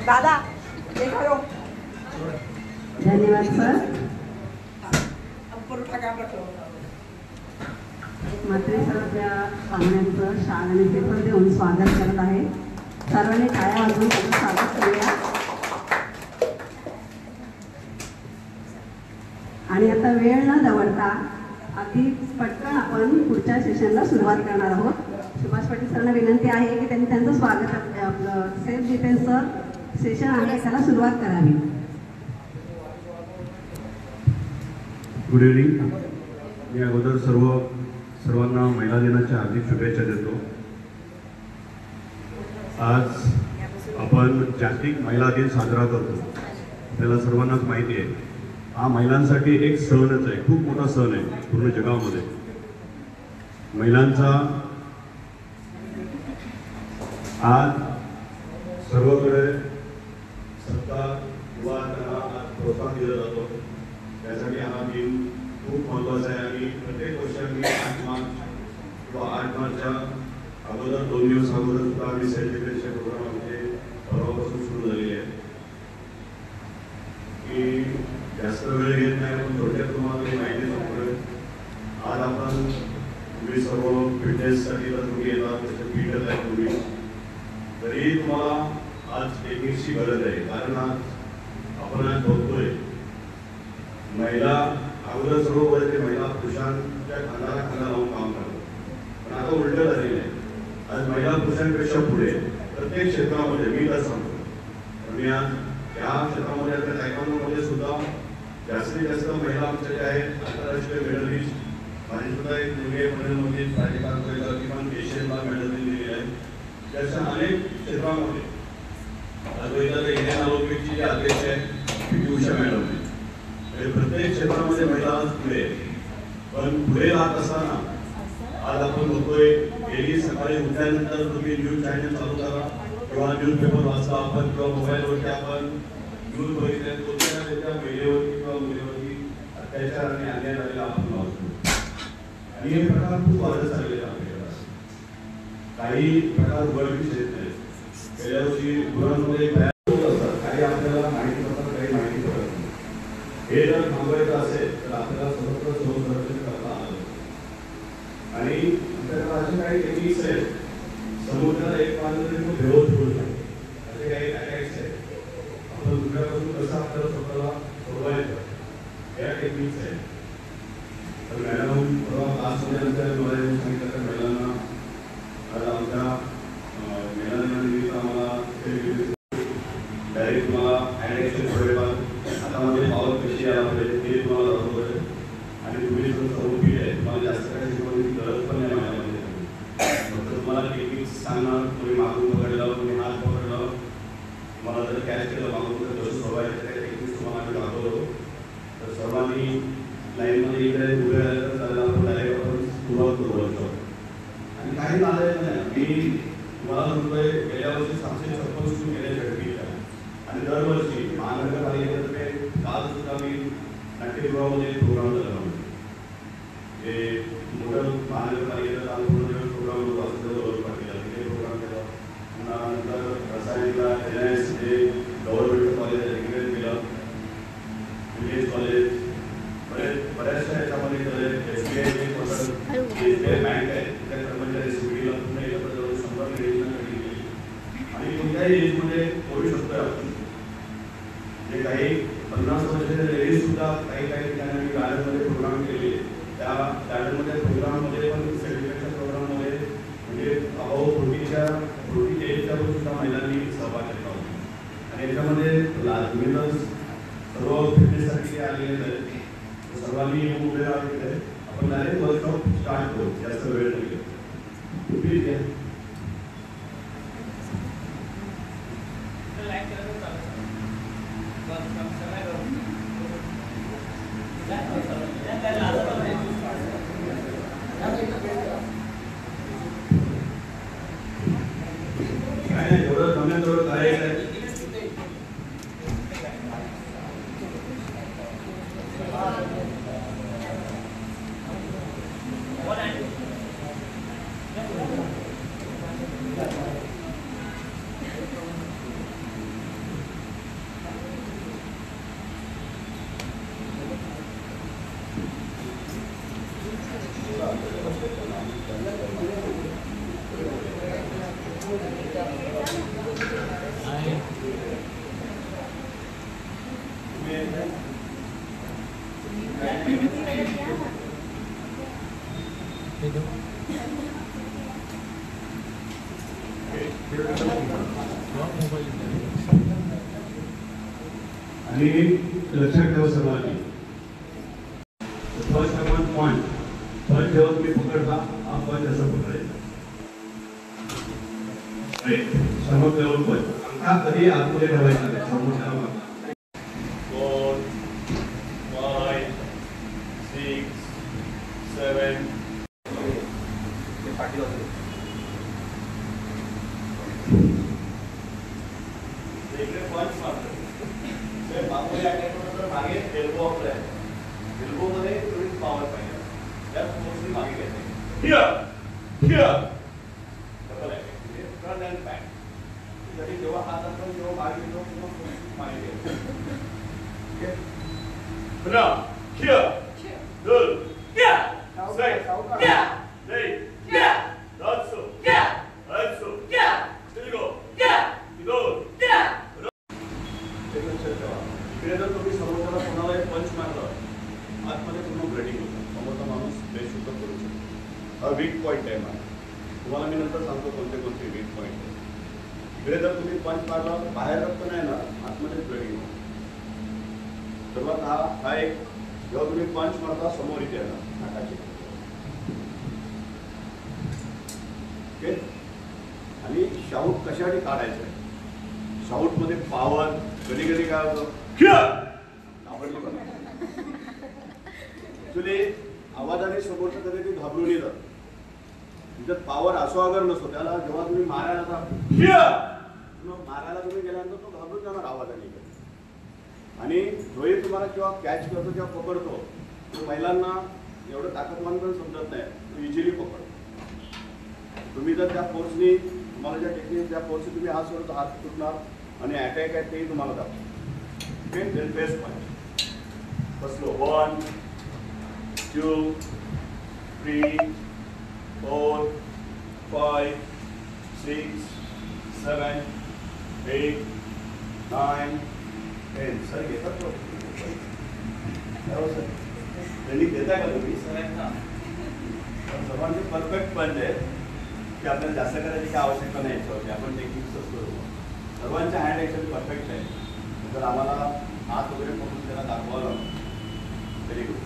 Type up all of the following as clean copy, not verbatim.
दादा धन्यवाद सर. मात्र सर त्या पाहुण्यांचं शाल आणि पेपर देऊन स्वागत करत आहे. सर्वांनी टाळ्या वाजवून त्याचं स्वागत करूया. आणि आता वेळ न दवडता अगदी पटकन आपण पुढच्या सेशनला सुरुवात करणार आहोत. सुभाष पाटील सरांना विनंती आहे की त्यांनी त्यांचं स्वागत आपलं सेल्फ डिफेन्सचं सेशन आहे त्याला सुरुवात करावी. Good evening. मी अगोदर सर्वांना महिला दिनाच्या हार्दिक शुभेच्छा देतो. आज आपण जागतिक महिला दिन साजरा करतो. आपल्याला सर्वांनाच माहिती आहे हा महिलांसाठी एक सणच आहे, खूप मोठा सण आहे पूर्ण जगामध्ये. महिलांचा आज सर्वकडे सत्कार किंवा त्यांना प्रोत्साहन दिलं जातो. त्यासाठी हा दिन खूप महत्त्वाचा आहे. आणि प्रत्येक वर्षी आम्ही 8 मार्च किंवा 8 मार्चच्या अगोदर 2 दिवस अगोदर सुद्धा आम्ही सेलिब्रेशनचे प्रोग्राम आमचे परवापासून सुरू झालेले आहे. की जास्त वेळ घेत नाही पण थोडक्यात तुम्हाला माहिती सांगतोय. आज आपण तुम्ही सर्व फिटनेससाठी तर तुम्ही येतात त्याचे फिटच आहे तुम्ही. तरी तुम्हाला आज टेक्निकची गरज आहे. कारण आपण आज बघतोय महिला अगोदर सर्व वयाचे महिला पुरुषांच्या खांद्याला खांदा लावून काम करतात. पण आता उलट झालेलं आहे. आज महिला पुरुषांपेक्षा पुढे प्रत्येक क्षेत्रामध्ये मी तर सांगतो. मी आज या क्षेत्रामध्ये आता टायक्वांडोमध्ये सुद्धा जास्तीत जास्त महिला आमच्या ज्या आहेत आंतरराष्ट्रीय मेडलिस्ट माझी सुद्धा एक मुलगी मध्ये किमान एशियनला मेडल दिलेली आहे. त्याच्या अनेक क्षेत्रामध्ये इंडियन ऑलिम्पिकची जे अध्यक्ष आहे पी उषा मॅडम आहे. प्रत्येक क्षेत्रामध्ये महिला आज पुढे. पण पुढे राहत असताना आज आपण बघतोय गेली सकाळी उठल्यानंतर तुम्ही न्यूज चॅनल चालू करा किंवा न्यूजपेपर वाचला आपण किंवा मोबाईलवरती आपण न्यूज बघितल्या कोणत्या महिलेवरती किंवा मुलीवरती अत्याचार आणि अन्याय झालेला आपण वाचतो. आणि हे प्रकार खूप वाढत चाललेले आपल्याला. काही प्रकार उघडकीस येत नाही. गेल्या वर्षी गुरांमध्ये काही आपल्याला माहिती पडतात काही माहिती पडत नाही. हे जर थांबवायचं असेल तर आपल्याला स्वतंत्र संरक्षण करता आलं. आणि आपल्याला असे काही टेक्निक्स आहेत. समुद्राला एक पान जरी तो भेवत होत नाही असे काही अटॅक्स आहेत. आपण दुसऱ्यापासून कसं आपल्याला स्वतःला सोडवायचं या टेक्निक्स आहेत. तर मॅडम परवा क्लासमध्ये मला सांगितलं तर महिलांना आज आमच्या महिला दिनानिमित्त आम्हाला डायरेक्ट तुम्हाला हँड ॲक्शन थोडेफार हातामध्ये पावर कशी यायला पाहिजे ते तुम्हाला दाखवतोय. आणि तुम्ही जर समोर आहे तुम्हाला जास्त काही शिकवण्याची गरज पण नाही माझ्यामध्ये. फक्त तुम्हाला टेक्निक्स सांगणार. तुम्ही मागून पकडलं तुम्ही हात पकडलं तुम्हाला जर कॅच केलं मागून तर कसं सोडवायचं त्या टेक्निक्स तुम्हाला आम्ही दाखवतो. तर सर्वांनी लाईनमध्ये इकडे उभे राहिले तर त्याला आपण डायरेक्ट आपण सुरुवात करू वर्कशॉप. आणि काही झालेलं नाही. मी तुम्हाला म्हणतोय गेल्या वर्षी 756 सुरू केल्या झडपीच्या. आणि दरवर्षी महानगरपालिकेतर्फे काल सुद्धा मी नाट्यगृहामध्ये प्रोग्राम झाला होता. जे मोठं महानगरपालिकेचा पूर्ण प्रोग्राम होतो असं पाटील तिथे प्रोग्राम केला. पुन्हा नंतर रसायनला NIS जे गव्हर्नमेंट कॉलेज आहे तिकडे केलं. BS कॉलेज बऱ्याचशा याच्यामध्ये SBI SBI बँक आहे त्या कर्मचारी सिव्हिलला पूर्ण एकत्र 100 लेडीजना ट्रेनिंग केली. आणि कोणत्याही एजमध्ये करू शकतोय आपण. जे काही 50 वर्षाच्या लेडीज सुद्धा काही ठिकाणी आम्ही गार्डनमध्ये प्रोग्राम केले. त्या गार्डनमध्ये प्रोग्राममध्ये पण सेलिब्रेशन प्रोग्राममध्ये म्हणजे अबाऊ 40 एजच्या सुद्धा महिलांनी सहभाग घेतला होता. आणि याच्यामध्ये तुम्ही तर सर्व फिटनेससाठी आलेले आहेत. सर्वांनी उभे राहिले. आपण डायरेक्ट वर्कशॉप स्टार्ट करू. जास्त वेळ नाही घेऊ. प्लीज घ्या. काय एवढं कमी तेवढं करायचं आहे. आणि लक्षात ठेवा सर्वांनी, फर्स्ट पॉइंट फर्स्ट जेव्हा तुम्ही पकडता हा पॉइंट असं पकडायचा, समोर लेवल पॉइंट अंका कधी आतमध्ये ठेवायचा नाही, समोर ठेवा. 4 5 6 7 पाठी होते इकडे पंच मारतो ते बाजूला याच्यानंतर मागे एल्बो आपला आहे, एल्बो मध्ये थोडी पॉवर पाहिजे, त्या फोर्सनी मागे घ्यायचं हिअर डबल आहे फ्रंट अँड बॅक. जरी जेव्हा हात आपण जेव्हा मागे घेतो तेव्हा फोर्स मागे घ्यायचं. ओके पुन्हा हिअर दोन इकडे जर तुम्ही समोरच्याला कोणाला एक पंच मारलं आतमध्ये पूर्ण ब्लडिंग होतं, समोरचा माणूस बेशुद्ध करू शकतो. हा वीक पॉईंट आहे मला, तुम्हाला मी नंतर सांगतो कोणते कोणते वीक पॉईंट आहे. इकडे जर तुम्ही पंच मारला बाहेर रक्त नाही ना, आतमध्ये ब्लडिंग होतं. सर्वात हा एक जेव्हा तुम्ही पंच मारता समोर इथे ना नाकाची, ओके. आणि शाऊट कशासाठी काढायचं आहे, शाऊट मध्ये पॉवर कधी कधी काय होतं ऍक्च्युली आवाजाने समोरचं कधी ते घाबरून येतात, तुमच्यात पॉवर असो अगर नसो, त्याला जेव्हा तुम्ही मारायला तुम्ही गेल्यानंतर तो घाबरून जाणार आवाजाने. आणि जोही तुम्हाला किंवा कॅच करतो किंवा पकडतो तो महिलांना एवढं ताकदवान पण समजत नाही, तो इझिली पकडतो. तुम्ही जर त्या फोर्सनी तुम्हाला ज्या टेक्निक त्या फोर्सनी तुम्ही हात सोडतो हात तुटणार आणि अटॅक आहे तेही तुम्हाला दाखवतो. ओके देन बेस्ट पॉईंट बसलो 1 2 3 4 5 6 7 8 9 10. सर घेतात ट्रेनिंग देताय का तुम्ही सर्वांचे परफेक्ट पंच आहे की आपल्याला जास्त करायची काय आवश्यकता नाही, याच्यावरती आपण टेक्निक्सच करू. सर्वांच्या हँड ॲक्च्युअली परफेक्ट आहे, तर आम्हाला हात वगैरे पकडून त्याला दाखवावं लागतं. Very good.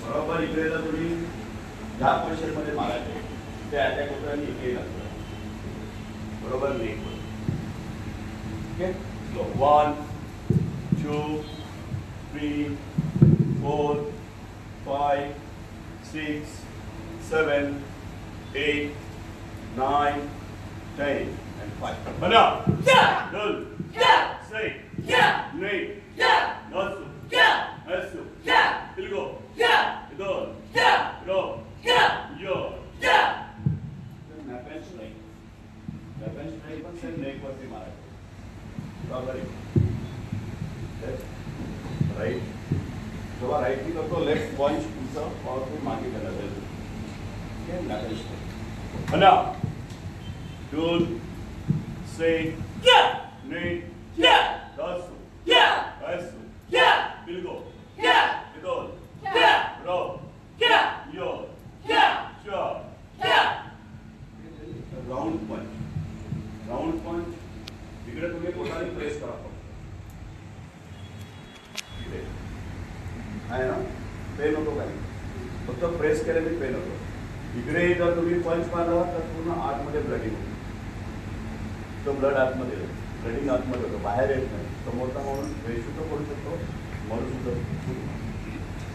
बरोबर इकडे जर तुम्ही ज्या पोझिशन मध्ये मारायचे ते अटॅक होतं आणि इकडे लागतं बरोबर नेक वर. Okay 1 2 3 4 5 6 7 8 9 10 and 5. बना डन say नहीं नसु नसु इल्गो idol ro yo weapons नहीं पण सेम नेक वरती मारायचं बरोबर आहे. राईट जेव्हा राईट करतो लेफ्ट पंच तुमचं पॉवरफुल मागे करायला पाहिजे. ओके नॅपेन्स बना डन say नहीं नसु नसु इल्गो idol ro yo राउंड पंच इकडे तुम्ही बोटाने प्रेस करा आहे ना, पेन होतो काही फक्त प्रेस केल्याने पेन होतो. इकडे जर तुम्ही पंच मारला तर पूर्ण आतमध्ये ब्लडिंग होतो, तो ब्लड आतमध्ये ब्लडिंग आतमध्ये होतं, बाहेर येत नाही. समोरचा म्हणून वेळसुद्धा पडू शकतो, मरू सुद्धा.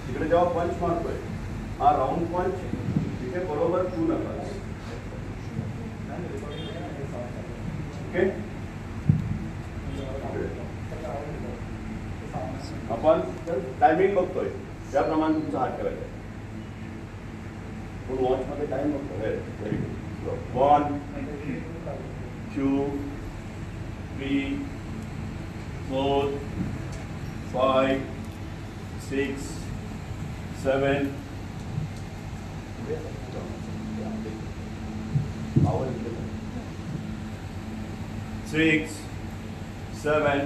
तिकडे जेव्हा पंच मारतोय हा राऊंड पंच तिथे बरोबर तू नका. ओके, आपण टायमिंग बघतोय त्याप्रमाणे तुमचा हात करायचा. पण वॉचमध्ये टाइम बघतोय. Very good. 1 2 3 4 5 6 7 6 7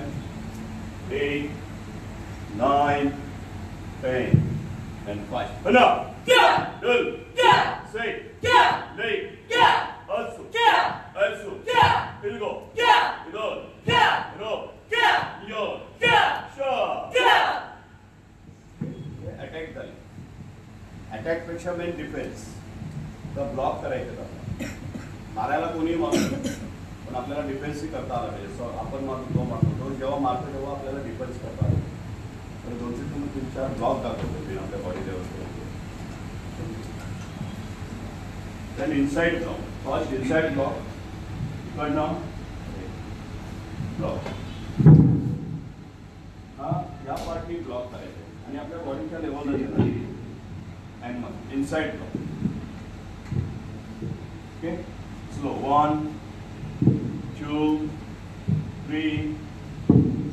8 9 10 and 5. Enough. Dul. Say. Lay. Also. Also. Ilgo. Idol. Ro. Yo. Shot. Attack झाली. अटॅक पेक्षा मेन डिफेन्स. तर ब्लॉक करायचं. मारायला कोणी मारतो पण आपल्याला डिफेन्सही करता आला पाहिजे. सो आपण मारतो, तो मारतो, तो जेव्हा मारतो तेव्हा आपल्याला डिफेन्स करता आला. तर 2-3 ब्लॉक दाखवतो आपल्या body level. Then inside block. First inside block, इकडनं ब्लॉक. हा या पार्टनी ब्लॉक करायचं आणि आपल्या बॉडीच्या लेवलला येतं. अँड मग inside block. Okay, slow. 1 2 3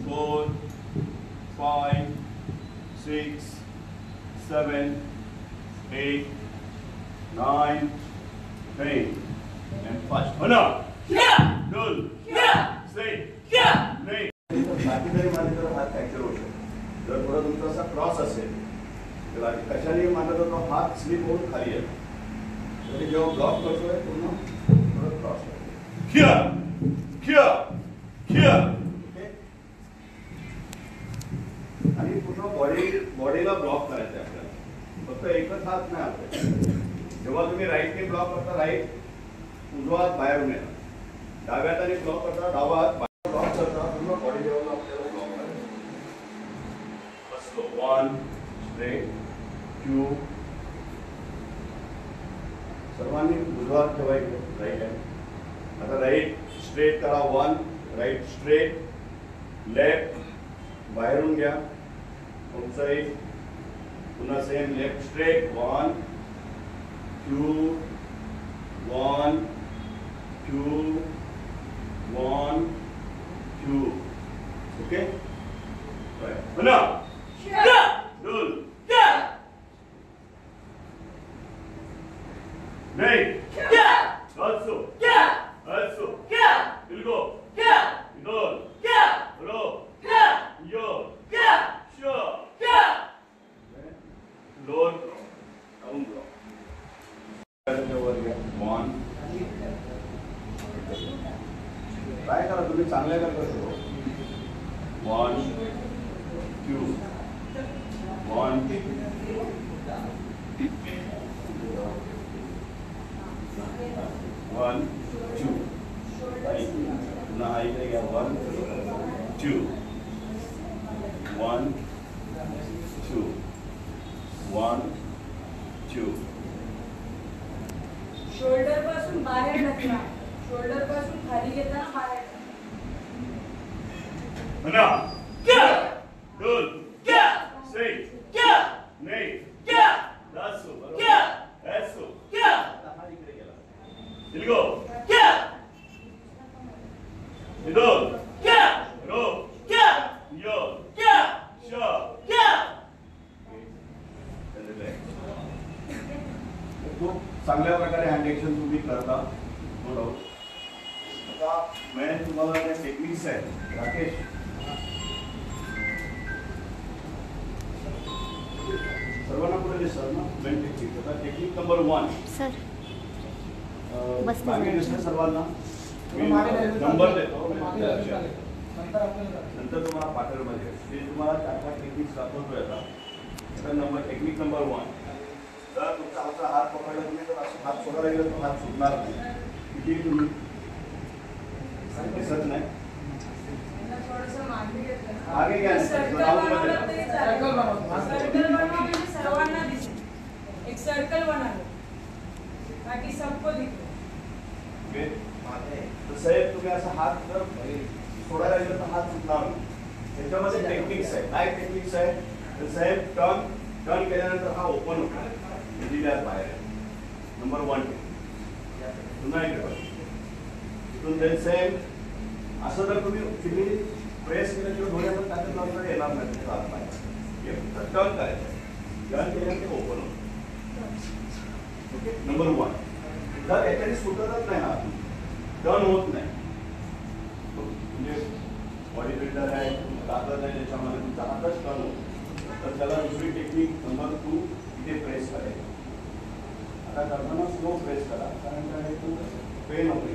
4 5 6 7 8 9 10 and fast. Hana. Dul. Say. Nay. बाकी जरी मारले तर हात फ्रॅक्चर होऊ शकतो. जर थोडा तुमचा असा क्रॉस असेल तर कशाने मारला तर तो हात स्लिप होऊन खाली येतो. तरी जेव्हा ब्लॉक करतोय पूर्ण थोडं क्रॉस करतो. आणि पूर्ण बॉडीला ब्लॉक करायचं आहे आपल्याला. फक्त एकच हात नाही आपल्याला. जेव्हा तुम्ही राईटने ब्लॉक करता राईट उजवा हात बाहेरून येणार. डाव्या हाताने ब्लॉक करता डावा हात बाहेर ब्लॉक करता पूर्ण बॉडी लेवलला आपल्याला ब्लॉक करायचं. बसलो. 1 स्ट्रेट 2. सर्वांनी उजवा हात ठेवायचं राईट आहे. आता राईट स्ट्रेट करा. 1 राईट स्ट्रेट. लेफ्ट बाहेरून घ्या. तुमचं एक पुन्हा सेम लेफ्ट स्ट्रेट. 1 2 1 2 1 2. ओके, पुन्हा डुल. नाही also ilgo idol ro yo sure lower down block. 1 try करा तुम्ही चांगल्या करता. 1 2 1 1 2. पुन्हा इकडे घ्या. 1 2 1 2 1 2. शोल्डर पासून बाहेर ढकला. शोल्डर पासून खाली घेताना बाहेर. पुन्हा डुल. Say. Nay. That's so. That's so. Ilgo. Idol. Ro. Yo. Sure. खूप चांगल्या प्रकारे हँड ॲक्शन तुम्ही करता. आता मेन तुम्हाला जे टेक्निक्स आहेत राकेश सर्वांना पुढे दिसतात ना. Main technique. आता टेक्निक नंबर 1 सर मागे दिसतं सर्वांना. मी नंबर देतो नंतर तुम्हाला पाठवमध्ये ते तुम्हाला 4-5 टेक्निक्स दाखवतोय. आता नंबर टेक्निक नंबर 1. जर तुमचा हातचा हात पकडला तुम्ही तर असं हात सोडायला गेला तर हात सुटणार नाही. किती तुम्ही दिसत नाही. आगे घ्या ना. सर्कल राऊंड मध्ये बनवलं जा. तरी चालेल. सर्कल बनवा म्हणजे सर्वांना दिसेल. एक सर्कल बना लो ताकि सबको दिखे. ओके. तर साहेब तुम्ही असा हात जर सोडायला गेलं तर हात सुटणार नाही. त्याच्यामध्ये टेक्निक्स आहे. काय टेक्निक्स आहे? तर साहेब टर्न केल्यानंतर हा ओपन होतो. दिल्यात बाहेर नंबर 1. पुन्हा इकडे बघा. इथून देन सेम असं जर तुम्ही प्रेस केलं किंवा डोळ्यावर टाकत लावलं तर येणार नाही तुमचा हात बाहेर. तर टर्न करायचं. टर्न केल्यानंतर ओपन होतं. ओके. नंबर 1. जर याच्याने सुटतच नाही ना टर्न होत नाही म्हणजे बॉडी बिल्डर आहे ताकद आहे त्याच्यामध्ये तुमचा हातच टर्न होतो तर त्याला दुसरी टेक्निक नंबर 2 इथे प्रेस करायचं. आता करताना स्लो प्रेस करा कारण काय तो पेन होते.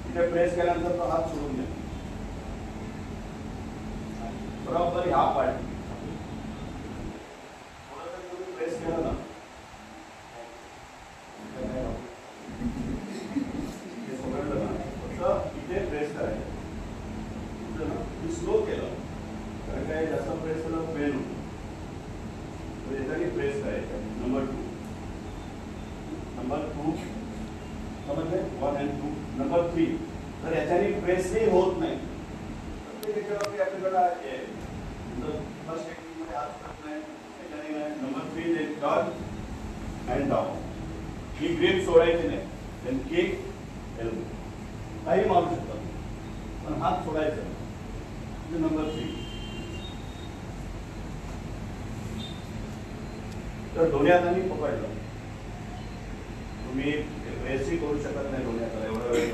इथे प्रेस केल्यानंतर तो हात सोडून द्या. बरोबर ह्या पार्ट थोडंसं तुम्ही प्रेस केलं ना इथे प्रेस करायचं. स्लो केलं कारण काय जास्त प्रेस केलं पेन होतं. तर याच्याने प्रेस करायचं. नंबर 2 समजले 1 and 2. नंबर 3 तर याच्याने प्रेसही होत नाही तर त्याच्यावरती आपल्याकडे फर्स्ट टेक्निकमध्ये हात करत नाही त्याच्याने नाही. नंबर 3 ते turn and down. He grip सोडायची नाही. देन किक एल्बो काही मारू शकतात पण हात सोडायचा म्हणजे नंबर 3. तर दोन्ही हातांनी पकडलं. तुम्ही प्रेसही करू शकत नाही दोन्ही हाताला एवढा वेळ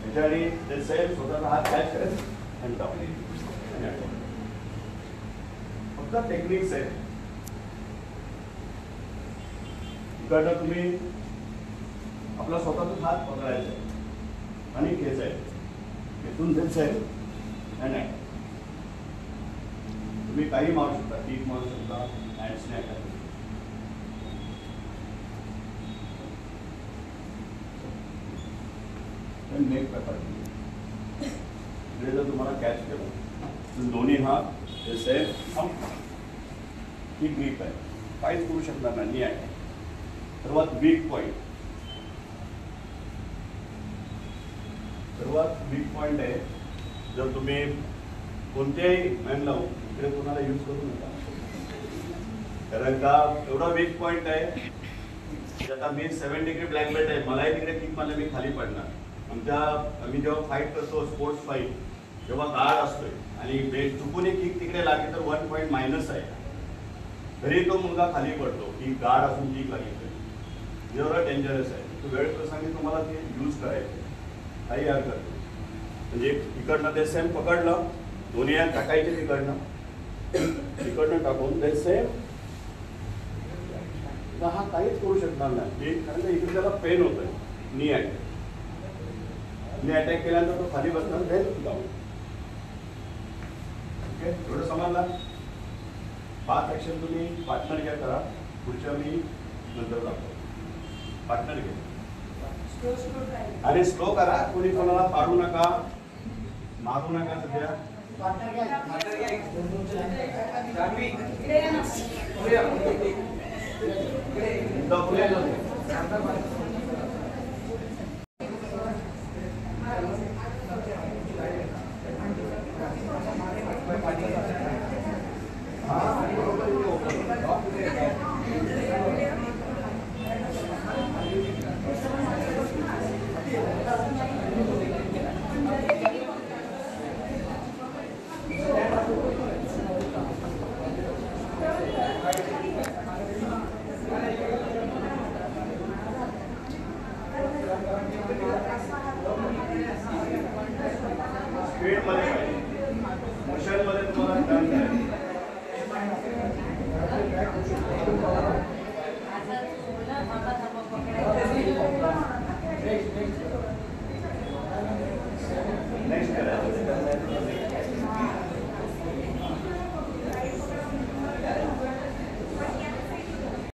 त्याच्याने ते सेम स्वतःचा हात कॅच करायचा आणि टाकले. फक्त टेक्निक्स आहे. इकडनं तुम्ही आपला स्वतःचा हात पकडायचा आणि खेचायचं. इथून खेचायचं नाही तुम्ही काही मारू शकता. किक मारू शकता. हँड स्नॅप आहे. नेक पकड इकडे जर तुम्हाला कॅच केलं तर दोन्ही हात हे सेम ही ग्रीप आहे. काहीच करू शकणार नाही आहे. सर्वात वीक पॉईंट आहे. जर तुम्ही कोणत्याही मॅन लावू इकडे कोणाला यूज करू नका कारण का एवढा वीक पॉईंट आहे. आता मी 7 डिग्री ब्लॅक बेल्ट आहे. मलाही तिकडे किक मारले मी खाली पडणार. आम्ही जेव्हा फाईट करतो स्पोर्ट्स फाईट जेव्हा गार्ड असतोय आणि बेल्ट चुकून एक किक तिकडे लागली तर 1 पॉईंट मायनस आहे. तरी तो मुलगा खाली पडतो की गार्ड असून किक लागली एवढं डेंजरस आहे. तो वेळ प्रसंगी तुम्हाला ते यूज करायचं काही हरकत नाही. म्हणजे इकडनं ते सेम पकडलं दोन्ही हात टाकायचे तिकडनं टाकून ते सेम हा काहीच करू शकणार नाही कारण का इकडे त्याला पेन होतोय. नी अटॅक केल्यानंतर तो खाली बसणार देन डाऊन. ओके एवढं समजला. 5 ऍक्शन तुम्ही पार्टनर घ्या करा. पुढच्या मी नंतर दाखवतो. पार्टनर घ्या आणि स्लो करा. कोणी कोणाला पाडू नका मारू नका. सध्या स्पीड मध्ये मोशन मध्ये तुम्हाला टर्न करायचं.